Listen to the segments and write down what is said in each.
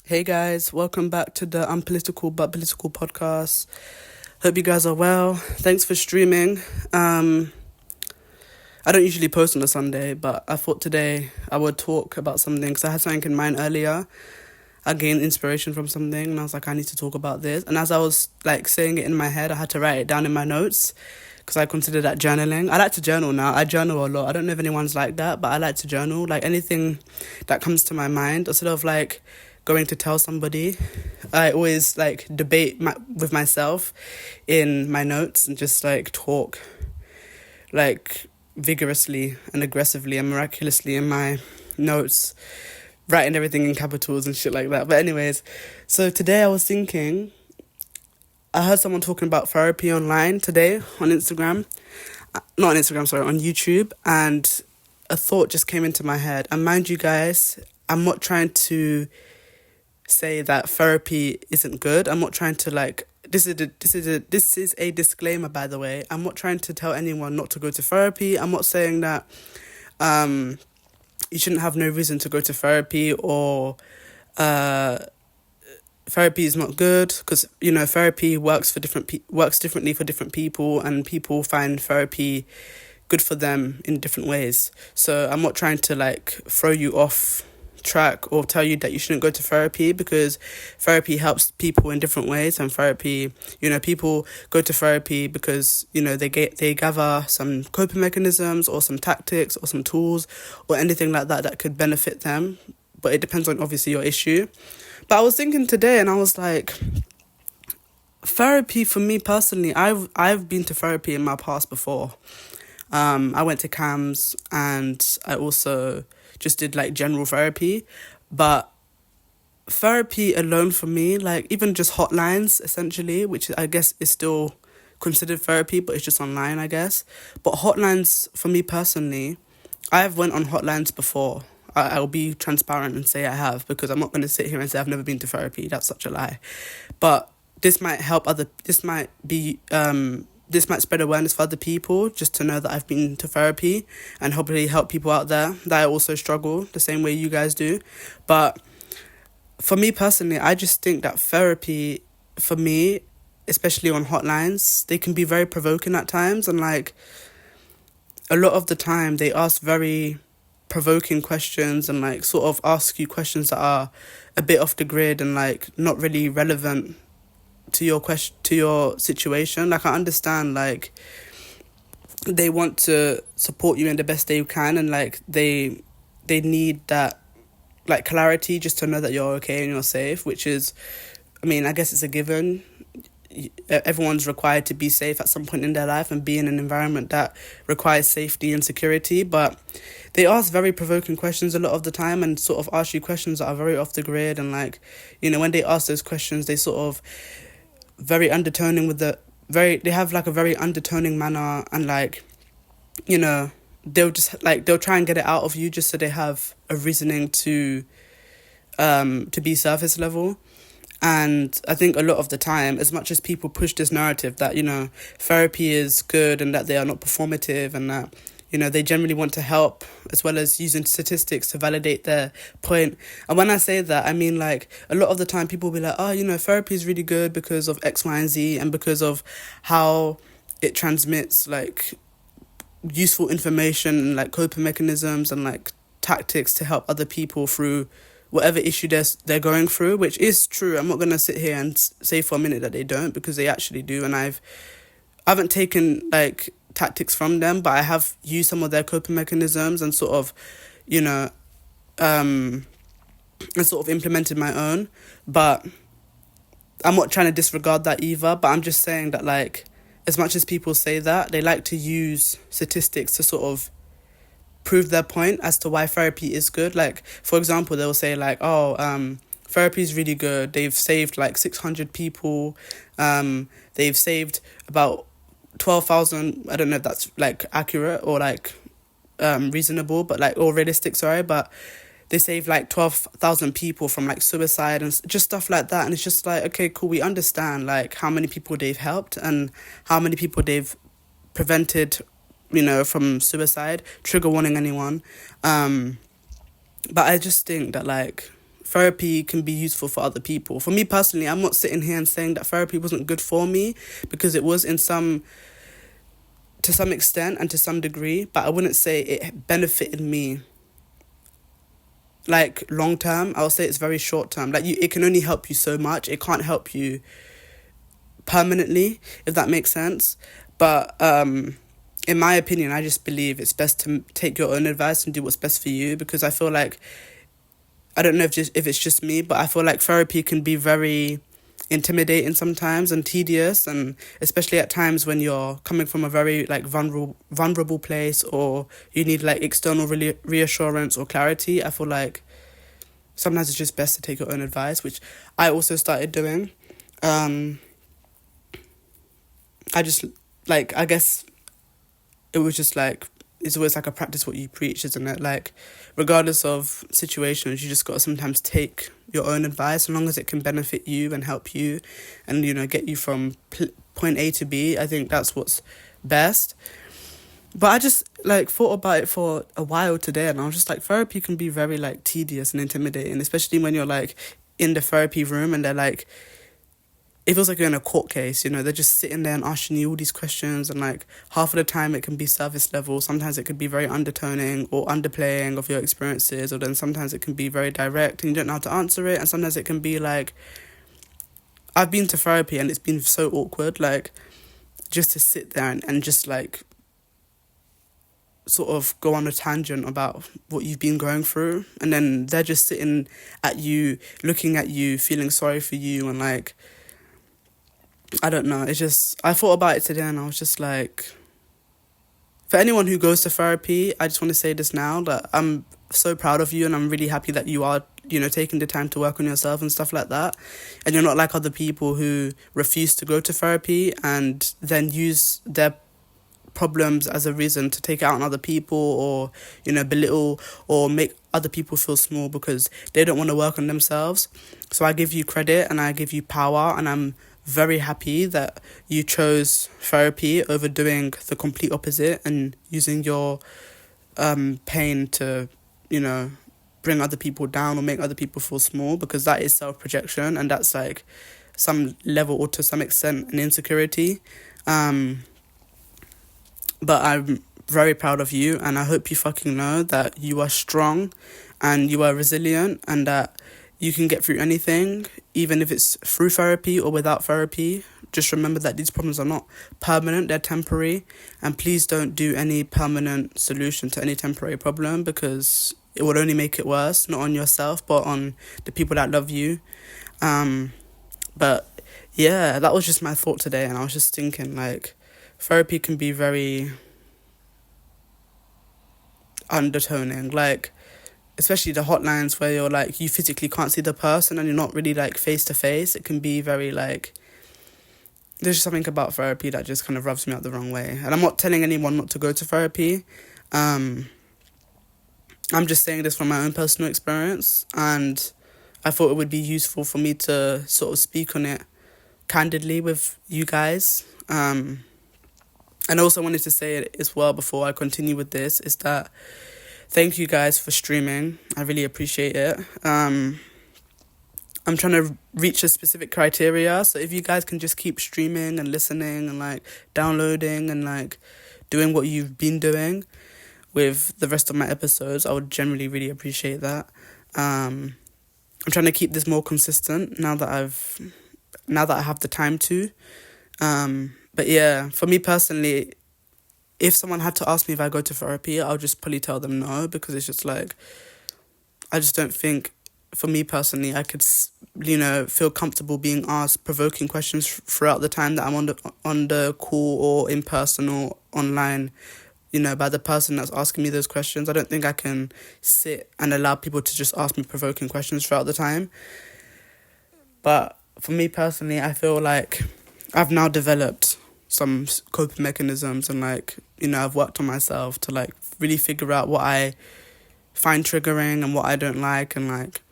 Hey guys, welcome back to the Unpolitical But Political podcast. Hope you guys are well. Thanks for streaming. I don't usually post on a Sunday, but I thought today I would talk about something because I had something in mind earlier. I gained inspiration from something and I was like, I need to talk about this. And as I was like saying it in my head, I had to write it down in my notes because I consider that journaling. I like to journal now. I journal a lot. I don't know if anyone's like that, but I like to journal. Like anything that comes to my mind, instead of like going to tell somebody, I always like debate with myself in my notes and just like talk like vigorously and aggressively and miraculously in my notes, writing everything in capitals and shit like that. But anyways, so today I was thinking, I heard someone talking about therapy online today on Instagram. Not on Instagram, sorry, on YouTube. And a thought just came into my head. And mind you guys, I'm not trying to say that therapy isn't good. I'm not trying to like, this is a disclaimer, by the way. I'm not trying to tell anyone not to go to therapy. I'm not saying that you shouldn't have no reason to go to therapy, or therapy is not good, because therapy works differently for different people, and people find therapy good for them in different ways. So I'm not trying to like throw you off track or tell you that you shouldn't go to therapy, because therapy helps people in different ways. And therapy, people go to therapy because they gather some coping mechanisms or some tactics or some tools or anything like that could benefit them, but it depends on obviously your issue. But I was thinking today and I was like, therapy for me personally, I've been to therapy in my past before. I went to CAMS and I also just did like general therapy. But therapy alone for me, like even just hotlines essentially, which I guess is still considered therapy, but it's just online, I guess. But hotlines for me personally, I've went on hotlines before. I'll be transparent and say I have, because I'm not going to sit here and say I've never been to therapy. That's such a lie. But this might spread awareness for other people, just to know that I've been to therapy, and hopefully help people out there that also struggle the same way you guys do. But for me personally, I just think that therapy, for me, especially on hotlines, they can be very provoking at times. And like a lot of the time they ask very provoking questions and like sort of ask you questions that are a bit off the grid and like not really relevant to your situation. Like I understand like they want to support you in the best they can, and like they need that like clarity just to know that you're okay and you're safe, which is, I mean, I guess it's a given. Everyone's required to be safe at some point in their life and be in an environment that requires safety and security. But they ask very provoking questions a lot of the time, and sort of ask you questions that are very off the grid. And like, when they ask those questions, they sort of very undertoning they have like a very undertoning manner, and like, they'll try and get it out of you just so they have a reasoning to be surface level. And I think a lot of the time, as much as people push this narrative that, therapy is good and that they are not performative and that, they generally want to help, as well as using statistics to validate their point. And when I say that, I mean, like, a lot of the time people will be like, oh, therapy is really good because of X, Y, and Z, and because of how it transmits, like, useful information and, like, coping mechanisms and, like, tactics to help other people through whatever issue they're going through, which is true. I'm not going to sit here and say for a minute that they don't, because they actually do. And I haven't taken, like, tactics from them, but I have used some of their coping mechanisms and sort of, and sort of implemented my own. But I'm not trying to disregard that either, but I'm just saying that, like, as much as people say that, they like to use statistics to sort of prove their point as to why therapy is good. Like, for example, they'll say like, therapy is really good. They've saved like 600 people. They've saved about 12,000. I don't know if that's like accurate or like reasonable, but like, or realistic, sorry, but they saved like 12,000 people from like suicide and just stuff like that. And it's just like, okay, cool, we understand like how many people they've helped and how many people they've prevented, from suicide. Trigger warning anyone. But I just think that, like, therapy can be useful for other people. For me personally, I'm not sitting here and saying that therapy wasn't good for me, because it was to some extent and to some degree, but I wouldn't say it benefited me like long term. I'll say it's very short term. Like it can only help you so much. It can't help you permanently, if that makes sense. But in my opinion, I just believe it's best to take your own advice and do what's best for you, because I feel like, I don't know if it's just me, but I feel like therapy can be very intimidating sometimes and tedious, and especially at times when you're coming from a very like vulnerable place, or you need like external reassurance or clarity. I feel like sometimes it's just best to take your own advice, which I also started doing. I just like, I guess it was just like, it's always like a practice what you preach, isn't it? Like, regardless of situations, you just got to sometimes take your own advice, as long as it can benefit you and help you and, you know, get you from point A to B. I think that's what's best. But I just like thought about it for a while today, and I was just like, therapy can be very like tedious and intimidating, especially when you're like in the therapy room and they're like, it feels like you're in a court case, you know, they're just sitting there and asking you all these questions, and like half of the time it can be surface level, sometimes it could be very undertoning or underplaying of your experiences, or then sometimes it can be very direct and you don't know how to answer it, and sometimes it can be like, I've been to therapy and it's been so awkward, like just to sit there and just like sort of go on a tangent about what you've been going through, and then they're just sitting at you, looking at you, feeling sorry for you, and like, I don't know, it's just, I thought about it today and I was just like, for anyone who goes to therapy, I just want to say this now, that I'm so proud of you and I'm really happy that you are, you know, taking the time to work on yourself and stuff like that. And you're not like other people who refuse to go to therapy and then use their problems as a reason to take it out on other people, or, you know, belittle or make other people feel small because they don't want to work on themselves. So I give you credit and I give you power, and I'm very happy that you chose therapy over doing the complete opposite and using your pain to, you know, bring other people down or make other people feel small, because that is self-projection, and that's like some level or to some extent an insecurity. But I'm very proud of you, and I hope you fucking know that you are strong and you are resilient, and that you can get through anything, even if it's through therapy or without therapy. Just remember that these problems are not permanent, they're temporary. And please don't do any permanent solution to any temporary problem, because it would only make it worse, not on yourself, but on the people that love you. But yeah, that was just my thought today. And I was just thinking, like, therapy can be very undertoning, like, especially the hotlines where you're like, you physically can't see the person and you're not really like face to face. It can be very like, there's just something about therapy that just kind of rubs me out the wrong way. And I'm not telling anyone not to go to therapy. I'm just saying this from my own personal experience, and I thought it would be useful for me to sort of speak on it candidly with you guys. And I also wanted to say it as well before I continue with this, is that thank you guys for streaming. I really appreciate it. I'm trying to reach a specific criteria, so if you guys can just keep streaming and listening and like downloading and like doing what you've been doing with the rest of my episodes, I would generally really appreciate that. I'm trying to keep this more consistent now that I have the time to. But yeah, for me personally, if someone had to ask me if I go to therapy, I'll just probably tell them no, because it's just like, I just don't think, for me personally, I could, you know, feel comfortable being asked provoking questions throughout the time that I'm on the call or in person or online, you know, by the person that's asking me those questions. I don't think I can sit and allow people to just ask me provoking questions throughout the time. But for me personally, I feel like I've now developed some coping mechanisms, and like, you know, I've worked on myself to like really figure out what I find triggering and what I don't like, and like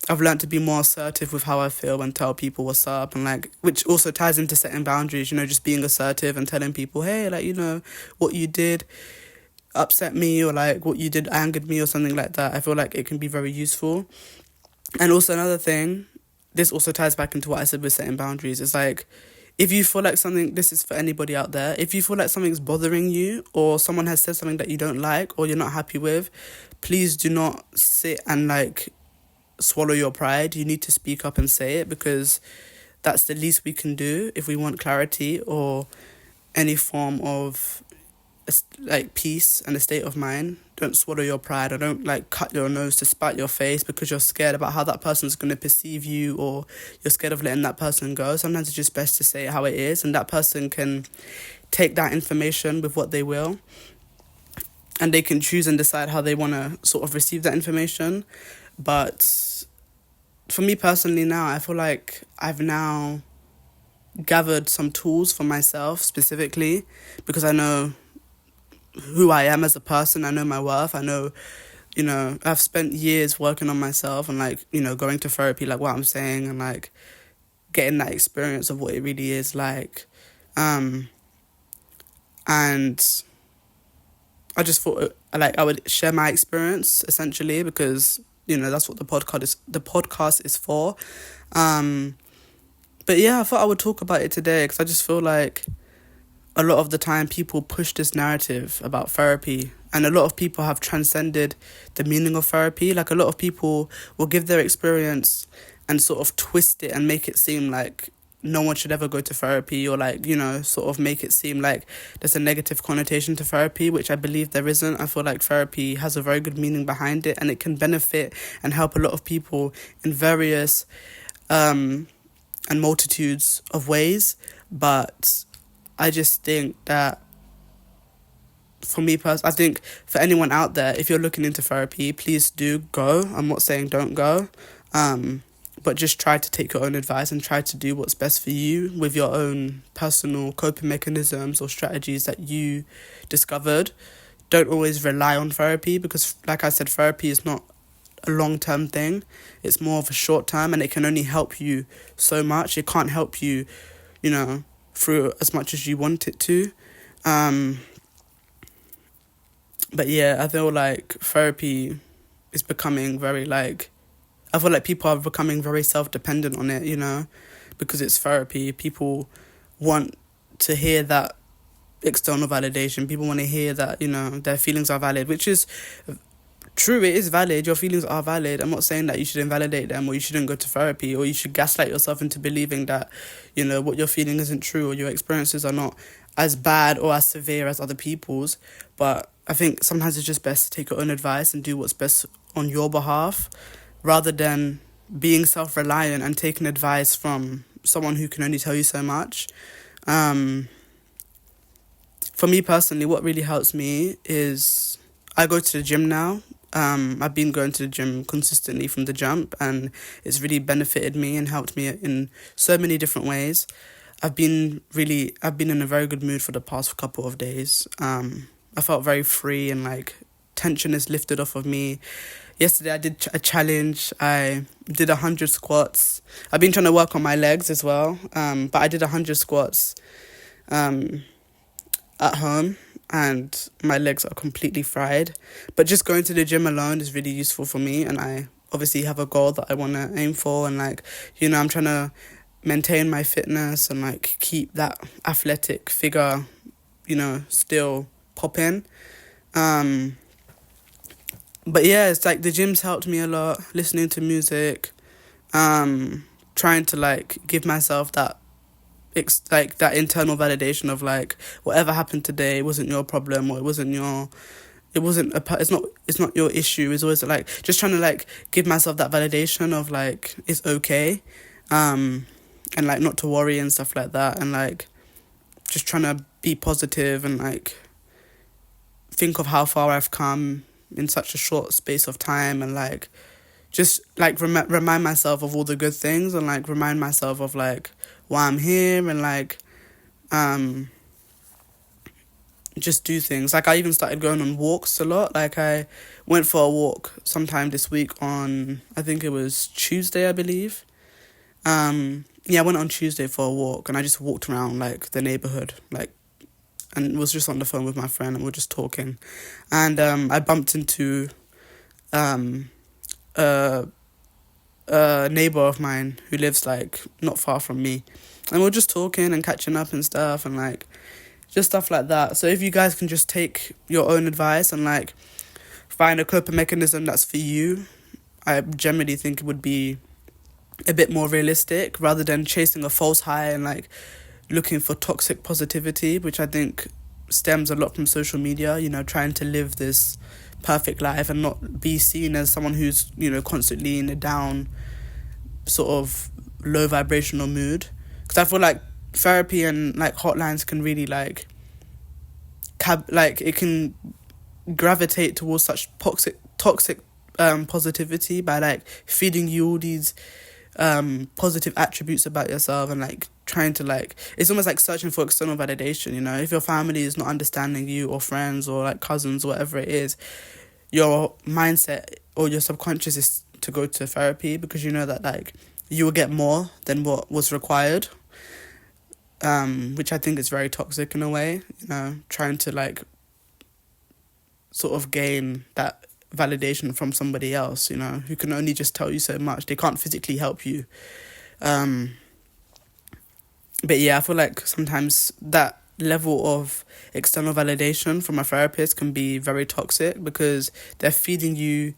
I've learned to be more assertive with how I feel and tell people what's up, and like, which also ties into setting boundaries, you know, just being assertive and telling people, hey, like, you know, what you did upset me, or like what you did angered me or something like that. I feel like it can be very useful. And also another thing, this also ties back into what I said with setting boundaries. It's like, if you feel like something, this is for anybody out there, if you feel like something's bothering you, or someone has said something that you don't like or you're not happy with, please do not sit and like swallow your pride. You need to speak up and say it, because that's the least we can do if we want clarity or any form of like peace and a state of mind. Don't swallow your pride, or don't like cut your nose to spite your face because you're scared about how that person's going to perceive you, or you're scared of letting that person go. Sometimes it's just best to say it how it is, and that person can take that information with what they will, and they can choose and decide how they want to sort of receive that information. But for me personally now, I feel like I've now gathered some tools for myself specifically, because I know who I am as a person. I know my worth. I know, I've spent years working on myself and like, going to therapy, like what I'm saying, and like getting that experience of what it really is like. And I just thought like I would share my experience essentially, because, that's what the podcast is for. But yeah, I thought I would talk about it today because I just feel like a lot of the time people push this narrative about therapy, and a lot of people have transcended the meaning of therapy. Like a lot of people will give their experience and sort of twist it and make it seem like no one should ever go to therapy, or like, sort of make it seem like there's a negative connotation to therapy, which I believe there isn't. I feel like therapy has a very good meaning behind it, and it can benefit and help a lot of people in various and multitudes of ways. But I just think that for me personally, I think for anyone out there, if you're looking into therapy, please do go. I'm not saying don't go, but just try to take your own advice and try to do what's best for you with your own personal coping mechanisms or strategies that you discovered. Don't always rely on therapy, because like I said, therapy is not a long-term thing. It's more of a short-term, and it can only help you so much. It can't help you, through as much as you want it to. But yeah, I feel like therapy is becoming very like, I feel like people are becoming very self-dependent on it, because it's therapy. People want to hear that external validation. People want to hear that, their feelings are valid, which is true. It is valid. Your feelings are valid. I'm not saying that you should invalidate them, or you shouldn't go to therapy, or you should gaslight yourself into believing that, what you're feeling isn't true, or your experiences are not as bad or as severe as other people's. But I think sometimes it's just best to take your own advice and do what's best on your behalf, rather than being self-reliant and taking advice from someone who can only tell you so much. For me personally, what really helps me is I go to the gym now. I've been going to the gym consistently from the jump, and it's really benefited me and helped me in so many different ways. I've been in a very good mood for the past couple of days. I felt very free, and like tension is lifted off of me. Yesterday I did a challenge. I did 100 squats. I've been trying to work on my legs as well. But I did 100 squats at home, and my legs are completely fried. But just going to the gym alone is really useful for me, and I obviously have a goal that I want to aim for, and like, I'm trying to maintain my fitness and like keep that athletic figure, still popping. But yeah, it's like the gym's helped me a lot, listening to music, trying to like give myself that that internal validation of like, whatever happened today wasn't your problem, or it's not your issue. It's always like just trying to like give myself that validation of like it's okay, and like not to worry and stuff like that, and like just trying to be positive and like think of how far I've come in such a short space of time, and like just like remind myself of all the good things, and like remind myself of like why I'm here, and like just do things. Like I even started going on walks a lot. Like I went for a walk sometime this week on, I think it was Tuesday, I believe. I went on Tuesday for a walk, and I just walked around like the neighborhood, like, and was just on the phone with my friend, and we were just talking, and I bumped into a a neighbor of mine who lives like not far from me, and we're just talking and catching up and stuff, and like just stuff like that. So if you guys can just take your own advice and like find a coping mechanism that's for you, I generally think it would be a bit more realistic rather than chasing a false high and like looking for toxic positivity, which I think stems a lot from social media, you know, trying to live this perfect life and not be seen as someone who's, you know, constantly in a down sort of low vibrational mood. Because I feel like therapy and like hotlines can really like it can gravitate towards such toxic positivity by like feeding you all these positive attributes about yourself and like trying to like, it's almost like searching for external validation, you know. If your family is not understanding you, or friends, or like cousins, or whatever it is, your mindset or your subconscious is to go to therapy because you know that like you will get more than what was required, which I think is very toxic in a way, you know, trying to like sort of gain that validation from somebody else, you know, who can only just tell you so much. They can't physically help you. But yeah, I feel like sometimes that level of external validation from a therapist can be very toxic because they're feeding you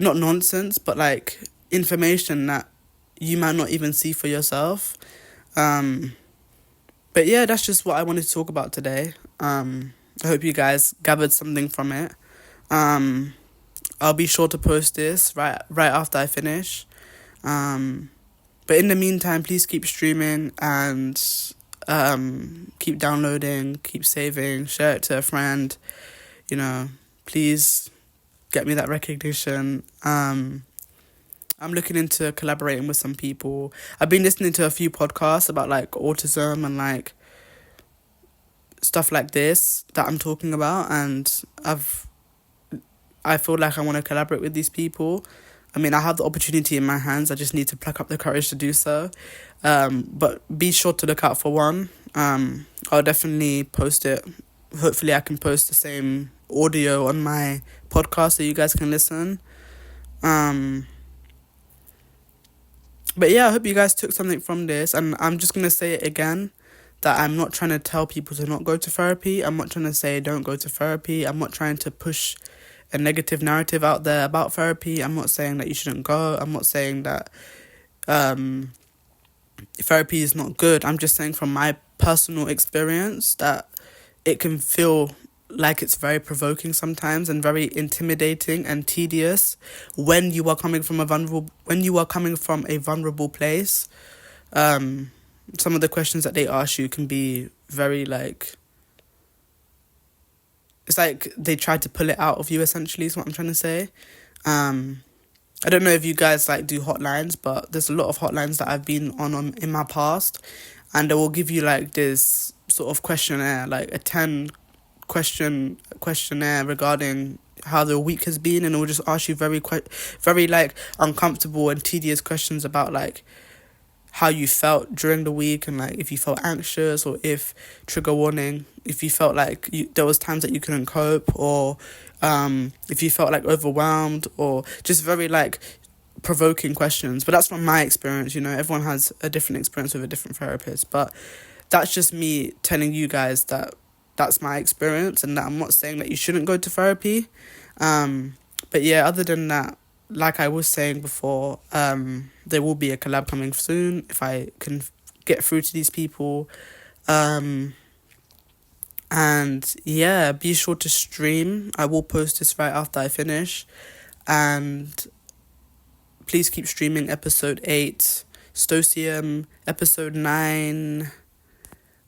not nonsense, but like information that you might not even see for yourself. But yeah, that's just what I wanted to talk about today. I hope you guys gathered something from it. I'll be sure to post this right after I finish. But in the meantime, please keep streaming and keep downloading, keep saving, share it to a friend. You know, please get me that recognition. I'm looking into collaborating with some people. I've been listening to a few podcasts about like autism and like stuff like this that I'm talking about, and I feel like I want to collaborate with these people. I mean, I have the opportunity in my hands. I just need to pluck up the courage to do so. But be sure to look out for one. I'll definitely post it. Hopefully I can post the same audio on my podcast so you guys can listen. But yeah, I hope you guys took something from this. And I'm just going to say it again, that I'm not trying to tell people to not go to therapy. I'm not trying to say don't go to therapy. I'm not trying to push a negative narrative out there about therapy. I'm not saying that you shouldn't go. I'm not saying that therapy is not good. I'm just saying from my personal experience that it can feel like it's very provoking sometimes and very intimidating and tedious when you are coming from a vulnerable place. Some of the questions that they ask you can be very like, it's like they tried to pull it out of you, essentially, is what I'm trying to say. I don't know if you guys like do hotlines, but there's a lot of hotlines that I've been on in my past, and they will give you like this sort of questionnaire, like a 10-question questionnaire regarding how the week has been, and it will just ask you very like uncomfortable and tedious questions about like how you felt during the week, and like if you felt anxious, or if, trigger warning, if you felt like there was times that you couldn't cope, or if you felt like overwhelmed, or just very like provoking questions. But that's from my experience, you know, everyone has a different experience with a different therapist, but that's just me telling you guys that that's my experience, and that I'm not saying that you shouldn't go to therapy. But yeah, other than that, like I was saying before, there will be a collab coming soon if I can get through to these people. And yeah, be sure to stream. I will post this right after I finish. And please keep streaming episode 8, Stosium, episode 9.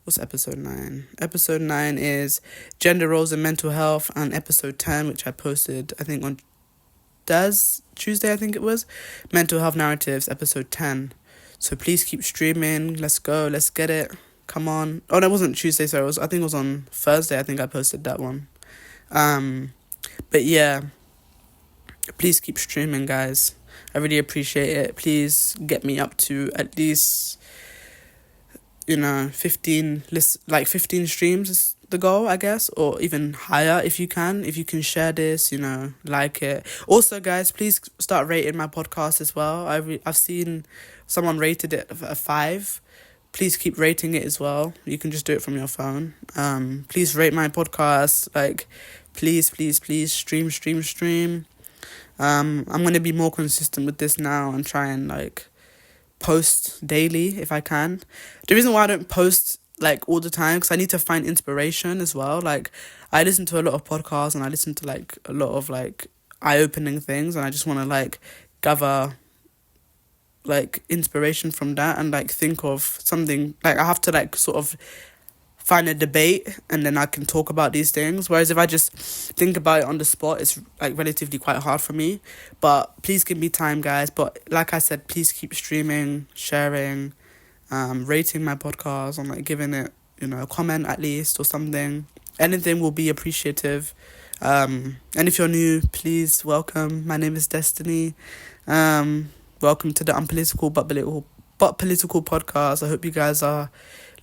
What's episode 9? Episode 9 is Gender Roles and Mental Health, and episode 10, which I posted, I think, on Tuesday, I think it was, Mental Health Narratives, episode 10. So please keep streaming. Let's go. Let's get it. Come on. Oh, that wasn't Tuesday, sorry. I think it was on Thursday. I think I posted that one. But yeah, please keep streaming, guys. I really appreciate it. Please get me up to at least, 15 streams the goal, I guess, or even higher if you can. If you can share this, you know, like it. Also, guys, please start rating my podcast as well. I've seen someone rated it a 5. Please keep rating it as well. You can just do it from your phone. Please rate my podcast. Like, please, stream. I'm gonna be more consistent with this now and try and like post daily if I can. The reason why I don't post like all the time, because I need to find inspiration as well. Like, I listen to a lot of podcasts and I listen to like a lot of like eye-opening things, and I just want to like gather like inspiration from that and like think of something. Like, I have to like sort of find a debate and then I can talk about these things, whereas if I just think about it on the spot, it's like relatively quite hard for me. But please give me time, guys. But like I said, please keep streaming, sharing, rating my podcast, and like giving it, you know, a comment at least or something. Anything will be appreciative. And if you're new, please welcome. My name is Destiny. Welcome to the Unpolitical but Political podcast. I hope you guys are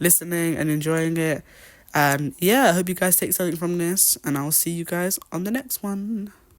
listening and enjoying it. And yeah, I hope you guys take something from this, and I'll see you guys on the next one.